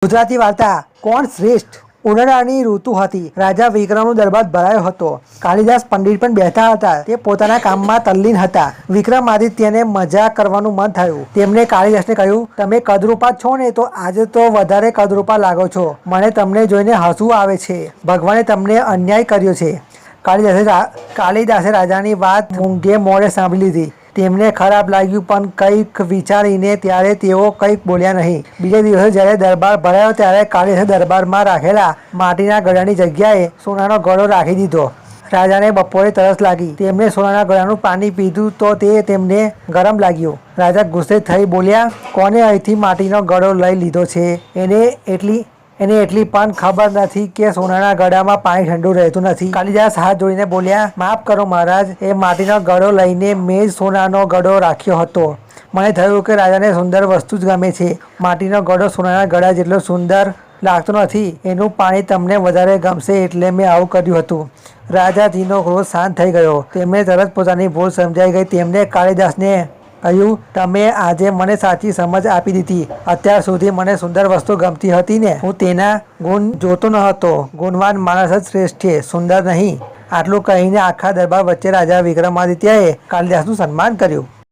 ગુજરાતી વાર્તા કોણ શ્રેષ્ઠ? ઉનાળાની ઋતુ હતી. રાજા વિક્રમનો દરબાર ભરાયો હતો. કાલિદાસ પંડિત પણ બેઠા હતા. તે પોતાના કામમાં તલ્લીન હતા. વિક્રમાદિત્યને મજા કરવાનું મન થયું. તેમણે કાલિદાસને કહ્યું, તમે કદરૂપા છો ને, તો આજે તો વધારે કદરૂપા લાગો છો. મને તમને જોઈને હસવું આવે છે. ભગવાને તમને અન્યાય કર્યો છે. કાલિદાસે રાજાની વાત મૂંગે મોઢે સાંભળી લીધી. તેમને ખરાબ લાગ્યું, પણ કંઈક વિચારીને ત્યારે તેઓ કંઈક બોલ્યા નહીં. બીજા દિવસે જ્યારે દરબાર ભરાયો ત્યારે કાલિદાસે દરબારમાં રાખેલા માટીના ઘડાની જગ્યાએ સોનાનો ઘડો રાખી દીધો. રાજાને બપોરે તરસ લાગી. તેમણે સોનાના ઘડાનું પાણી પીધું તો તે તેમને ગરમ લાગ્યું. રાજા ગુસ્સે થઈ બોલ્યા, કોને અહીંથી માટીનો ઘડો લઈ લીધો છે? એને એટલી પણ ખબર નથી કે સોનાના ઘડામાં પાણી ઠંડુ રહેતું નથી. કાલિદાસ હાથ જોડીને બોલ્યા, માફ કરો મહારાજ, એ માટીનો ઘડો લઈને મેં જ સોનાનો ઘડો રાખ્યો હતો. મને થયું કે રાજાને સુંદર વસ્તુ જ ગમે છે. માટીનો ઘડો સોનાના ઘડા જેટલો સુંદર લાગતો નથી. એનું પાણી તમને વધારે ગમશે એટલે મેં આવું કર્યું હતું. રાજાજીનો ક્રોધ શાંત થઈ ગયો. તેમને તરત પોતાની ભૂલ સમજાઈ ગઈ. તેમણે કાલિદાસને કહ્યું, તમે આજે મને સાચી સમજ આપી દીધી. અત્યાર સુધી મને સુંદર વસ્તુ ગમતી હતી ને, હું તેના ગુણ જોતો ન હતો. ગુણવાન માણસ જ શ્રેષ્ઠ છે, સુંદર નહીં. આટલું કહીને આખા દરબાર વચ્ચે રાજા વિક્રમાદિત્યએ કાલિદાસનું સન્માન કર્યું.